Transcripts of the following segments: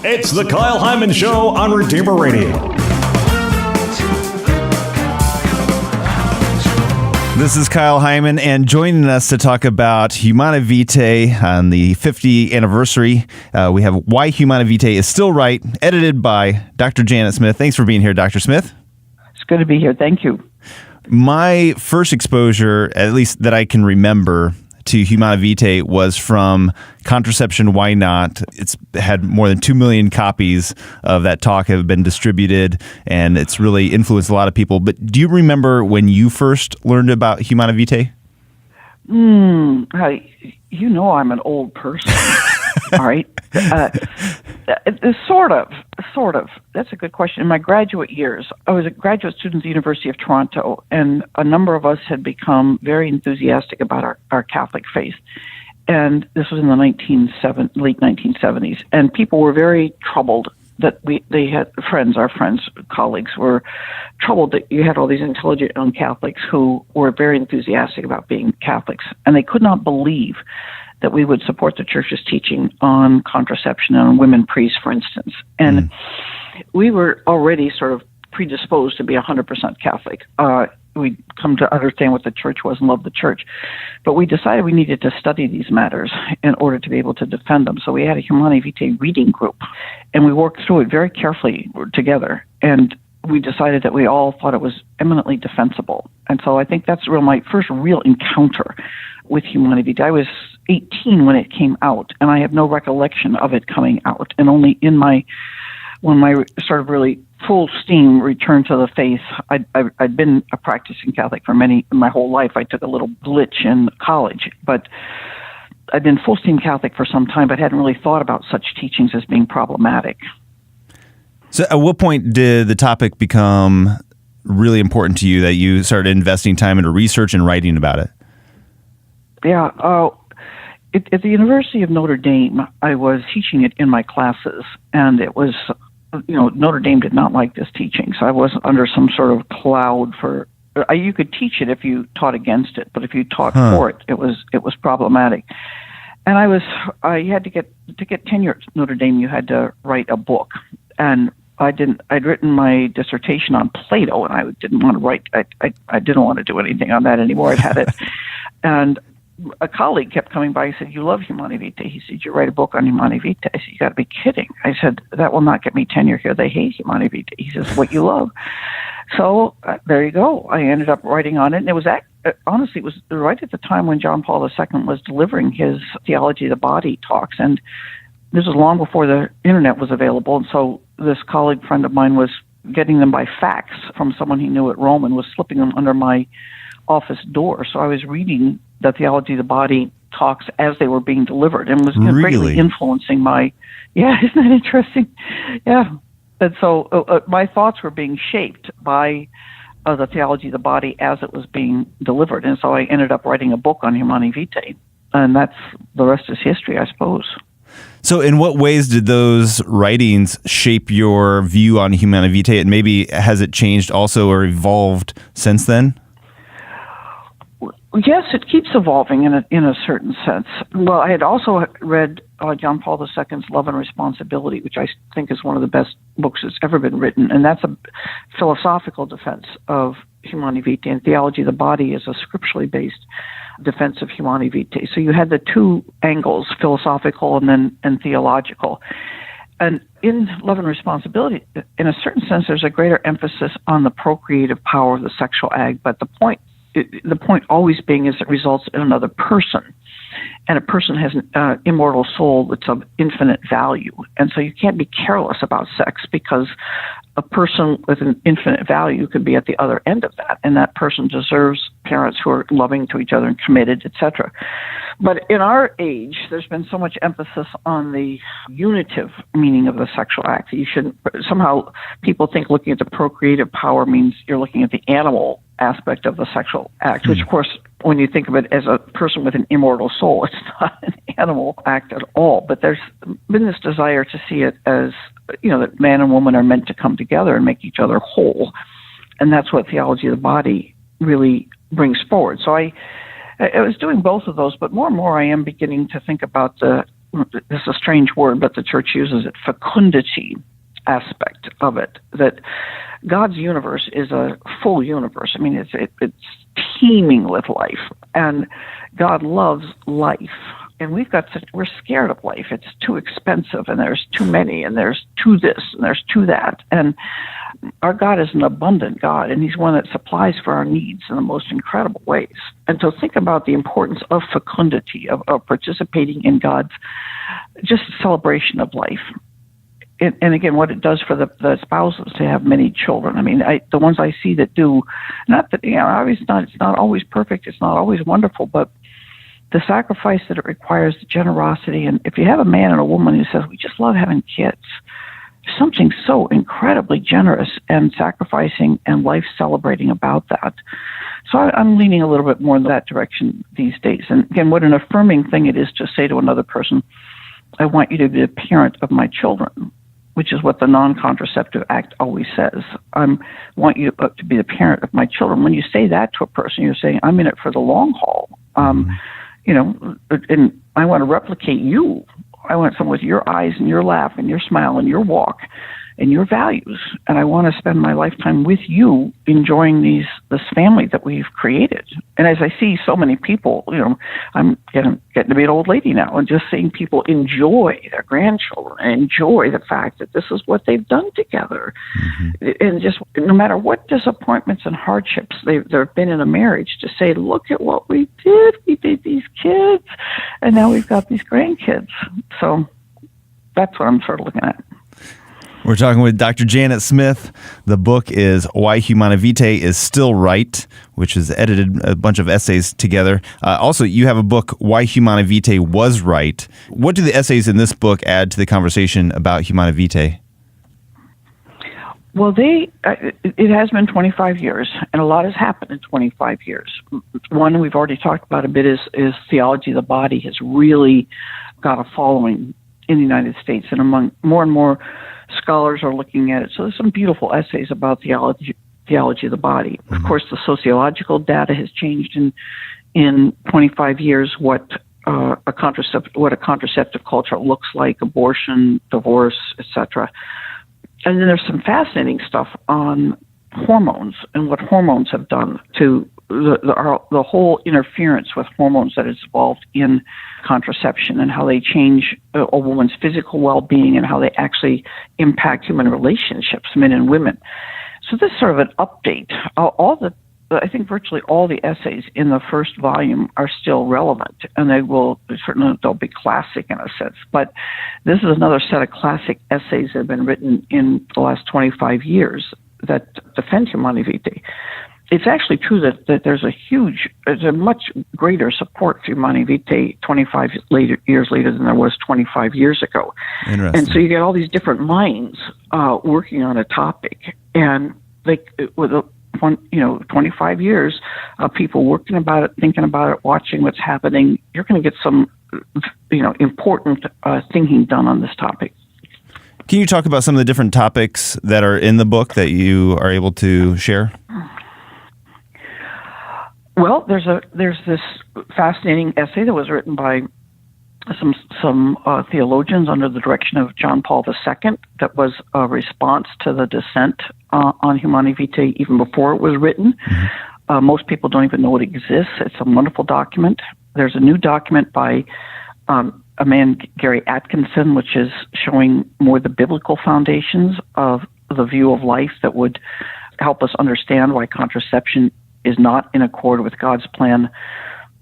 It's the Kyle Hyman Show on Redeemer Radio. This is Kyle Hyman, and joining us to talk about Humanae Vitae on the 50th anniversary, we have Why Humanae Vitae is Still Right, edited by Dr. Janet Smith. Thanks for being here, Dr. Smith. It's good to be here. Thank you. My first exposure, at least that I can remember, to Humanae Vitae was from Contraception, Why Not? It's had more than 2 million copies of that talk have been distributed, and it's really influenced a lot of people. But do you remember when you first learned about Humanae Vitae? You know I'm an old person, all right? Sort of. That's a good question. In my graduate years, I was a graduate student at the University of Toronto, and a number of us had become very enthusiastic about our Catholic faith. And this was in the late 1970s. And people were very troubled that they had our colleagues were troubled that you had all these intelligent young Catholics who were very enthusiastic about being Catholics. And they could not believe that we would support the Church's teaching on contraception and on women priests, for instance. And we were already sort of predisposed to be 100% Catholic. We'd come to understand what the Church was and love the Church. But we decided we needed to study these matters in order to be able to defend them. So we had a Humanae Vitae reading group, and we worked through it very carefully together. And we decided that we all thought it was eminently defensible. And so I think that's my first real encounter with Humanae Vitae. I was 18 when it came out, and I have no recollection of it coming out. And only when my sort of really full steam return to the faith, I'd been a practicing Catholic for my whole life. I took a little glitch in college, but I'd been full steam Catholic for some time, but hadn't really thought about such teachings as being problematic. So at what point did the topic become really important to you that you started investing time into research and writing about it? Yeah. At the University of Notre Dame, I was teaching it in my classes, and it was, Notre Dame did not like this teaching, so I was under some sort of cloud for. You could teach it if you taught against it, but if you taught for it, it was problematic. And I had to get tenure at Notre Dame. You had to write a book, and I'd written my dissertation on Plato, and I didn't want to write. I didn't want to do anything on that anymore. I'd had it, and a colleague kept coming by. He said, "You love Humanae Vitae." He said, "You write a book on Humanae Vitae." I said, "You got to be kidding." I said, "That will not get me tenure here. They hate Humanae Vitae." He says, "What you love." So there you go. I ended up writing on it, and it was honestly, it was right at the time when John Paul II was delivering his Theology of the Body talks, and this was long before the internet was available. And so this colleague friend of mine was getting them by fax from someone he knew at Rome and was slipping them under my office door. So I was reading the Theology of the Body talks as they were being delivered, and was greatly influencing my. Yeah, isn't that interesting? Yeah, and so my thoughts were being shaped by the Theology of the Body as it was being delivered, and so I ended up writing a book on Humanae Vitae, and that's the rest is history, I suppose. So in what ways did those writings shape your view on Humanae Vitae, and maybe has it changed also or evolved since then? Yes, it keeps evolving in a certain sense. Well, I had also read John Paul II's Love and Responsibility, which I think is one of the best books that's ever been written, and that's a philosophical defense of Humanae Vitae, and Theology of the Body is a scripturally based defense of Humanae Vitae. So you had the two angles, philosophical and theological. And in Love and Responsibility, in a certain sense, there's a greater emphasis on the procreative power of the sexual act, but the point always being is it results in another person. And a person has an immortal soul that's of infinite value. And so you can't be careless about sex, because a person with an infinite value could be at the other end of that. And that person deserves parents who are loving to each other and committed, etc. But in our age, there's been so much emphasis on the unitive meaning of the sexual act. You shouldn't, somehow people think looking at the procreative power means you're looking at the animal aspect of the sexual act, which of course, when you think of it as a person with an immortal soul, it's not an animal act at all. But there's been this desire to see it as, that man and woman are meant to come together and make each other whole. And that's what Theology of the Body really brings forward. So I was doing both of those, but more and more I am beginning to think about the this is a strange word, but the church uses it, fecundity aspect of it, that God's universe is a full universe. I mean, it's teeming with life, and God loves life. And we're scared of life. It's too expensive, and there's too many, and there's too this, and there's too that. And our God is an abundant God, and He's one that supplies for our needs in the most incredible ways. And so think about the importance of fecundity, of participating in God's just celebration of life. And again, what it does for the spouses to have many children. I mean, the ones I see that do, not that, obviously it's not always perfect, it's not always wonderful, but the sacrifice that it requires, the generosity, and if you have a man and a woman who says, we just love having kids, there's something so incredibly generous and sacrificing and life celebrating about that. So I'm leaning a little bit more in that direction these days. And again, what an affirming thing it is to say to another person, I want you to be the parent of my children, which is what the Non-Contraceptive Act always says. I want you to be the parent of my children. When you say that to a person, you're saying, I'm in it for the long haul. And I want to replicate you. I want someone with your eyes and your laugh and your smile and your walk and your values. And I want to spend my lifetime with you enjoying this family that we've created. And as I see so many people, I'm getting to be an old lady now, and just seeing people enjoy their grandchildren and enjoy the fact that this is what they've done together. Mm-hmm. And just no matter what disappointments and hardships there have been in a marriage, to say, look at what we did. We made these kids, and now we've got these grandkids. So that's what I'm sort of looking at. We're talking with Dr. Janet Smith. The book is Why Humanae Vitae is Still Right, which has edited a bunch of essays together. Also, you have a book, Why Humanae Vitae Was Right. What do the essays in this book add to the conversation about Humanae Vitae? Well, it has been 25 years, and a lot has happened in 25 years. One we've already talked about a bit is theology of the body has really got a following in the United States, and among more and more scholars are looking at it. So there's some beautiful essays about theology of the body. Mm-hmm. Of course, the sociological data has changed in 25 years. What a contraceptive culture looks like, abortion, divorce, etc. And then there's some fascinating stuff on hormones and what hormones have done to the whole interference with hormones that has evolved in contraception, and how they change a woman's physical well-being and how they actually impact human relationships, men and women. So this is sort of an update. I think virtually all the essays in the first volume are still relevant, and they'll be classic in a sense. But this is another set of classic essays that have been written in the last 25 years that defend Humanae Vitae. It's actually true that there's a much greater support for Humanae Vitae 25 years later than there was 25 years ago. And so you get all these different minds working on a topic, and with 25 years of people working about it, thinking about it, watching what's happening, you're going to get some important thinking done on this topic. Can you talk about some of the different topics that are in the book that you are able to share? Well, there's this fascinating essay that was written by some theologians under the direction of John Paul II that was a response to the dissent on Humanae Vitae even before it was written. Mm-hmm. Most people don't even know it exists. It's a wonderful document. There's a new document by a man, Gary Atkinson, which is showing more the biblical foundations of the view of life that would help us understand why contraception is not in accord with God's plan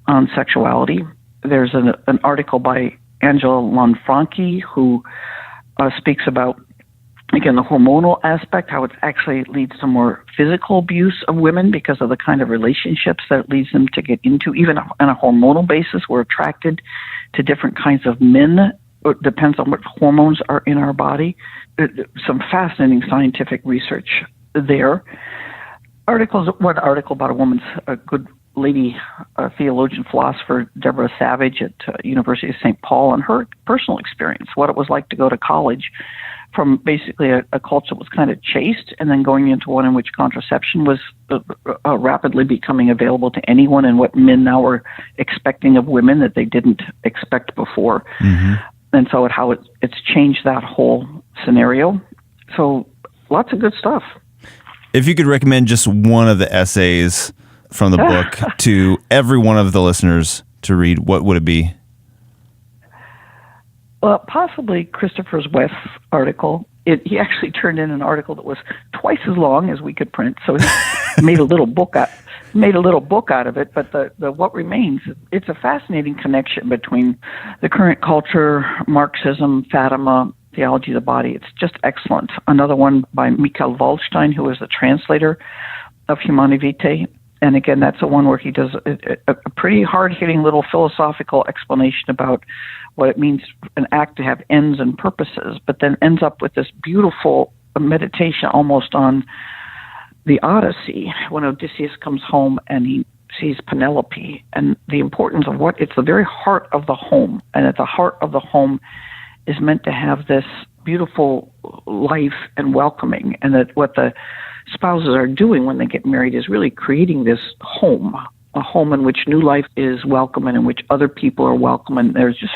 on sexuality. There's an article by Angela Lanfranchi who speaks about, again, the hormonal aspect, how it actually leads to more physical abuse of women because of the kind of relationships that it leads them to get into. Even on a hormonal basis, we're attracted to different kinds of men. It depends on what hormones are in our body. Some fascinating scientific research there. One article about a good lady theologian philosopher, Deborah Savage at University of St. Paul, and her personal experience, what it was like to go to college from basically a culture that was kind of chaste, and then going into one in which contraception was rapidly becoming available to anyone, and what men now were expecting of women that they didn't expect before. Mm-hmm. and so it's changed that whole scenario. So lots of good stuff. If you could recommend just one of the essays from the book to every one of the listeners to read, what would it be? Well, possibly Christopher West's article. He actually turned in an article that was twice as long as we could print, so he made a little book out of it. But the what remains, it's a fascinating connection between the current culture, Marxism, Fatima, theology of the body. It's just excellent. Another one by Michael Waldstein, who is the translator of Humanae Vitae. And again, that's the one where he does a pretty hard-hitting little philosophical explanation about what it means an act to have ends and purposes, but then ends up with this beautiful meditation almost on the Odyssey, when Odysseus comes home and he sees Penelope, and the importance of it's the very heart of the home. And at the heart of the home is meant to have this beautiful life and welcoming, and that what the spouses are doing when they get married is really creating this home, a home in which new life is welcome and in which other people are welcome. And there's just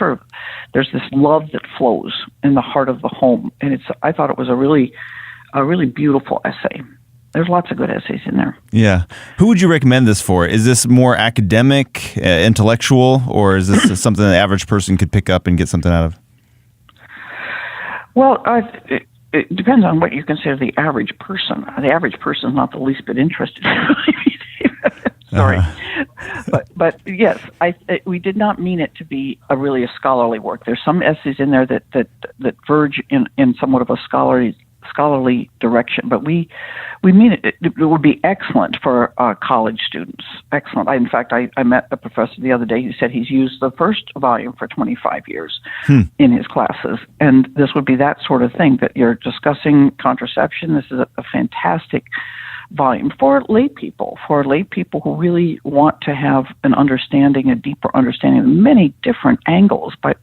there's this love that flows in the heart of the home. And I thought it was a really beautiful essay. There's lots of good essays in there. Yeah. Who would you recommend this for? Is this more academic, intellectual, or is this something the average person could pick up and get something out of? Well, it depends on what you consider the average person. The average person is not the least bit interested. Sorry. But yes, we did not mean it to be really a scholarly work. There's some essays in there that verge in somewhat of a scholarly direction, but we mean it would be excellent for college students. Excellent. In fact, I met a professor the other day who said he's used the first volume for 25 years in his classes, and this would be that sort of thing, that you're discussing contraception. This is a fantastic volume for lay people who really want to have a deeper understanding of many different angles, but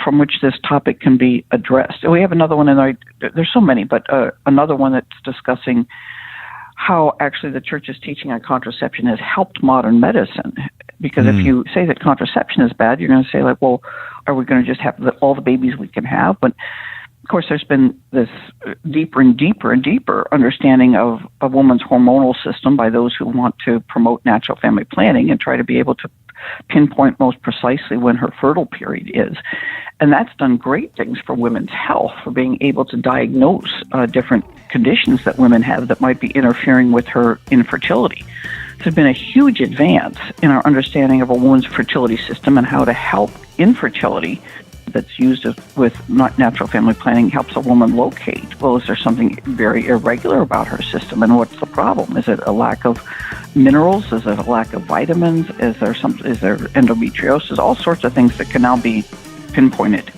from which this topic can be addressed. And we have another one in there. There's so many, but another one that's discussing how actually the church's teaching on contraception has helped modern medicine. Because if you say that contraception is bad, you're going to say, like, well, are we going to just have all the babies we can have? But of course, there's been this deeper and deeper and deeper understanding of a woman's hormonal system by those who want to promote natural family planning and try to be able to pinpoint most precisely when her fertile period is. And that's done great things for women's health, for being able to diagnose different conditions that women have that might be interfering with her infertility. So there's been a huge advance in our understanding of a woman's fertility system and how to help infertility that's used with natural family planning helps a woman locate, well, is there something very irregular about her system, and what's the problem? Is it a lack of minerals? Is it a lack of vitamins? Is there endometriosis? All sorts of things that can now be pinpointed.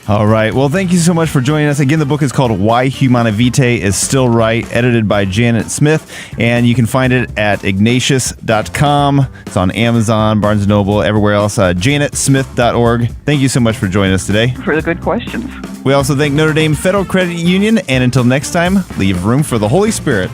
All right. Well, thank you so much for joining us. Again, the book is called Why Humanae Vitae is Still Right, edited by Janet Smith, and you can find it at ignatius.com. It's on Amazon, Barnes & Noble, everywhere else. janetsmith.org. Thank you so much for joining us today. For the good questions. We also thank Notre Dame Federal Credit Union, and until next time, leave room for the Holy Spirit.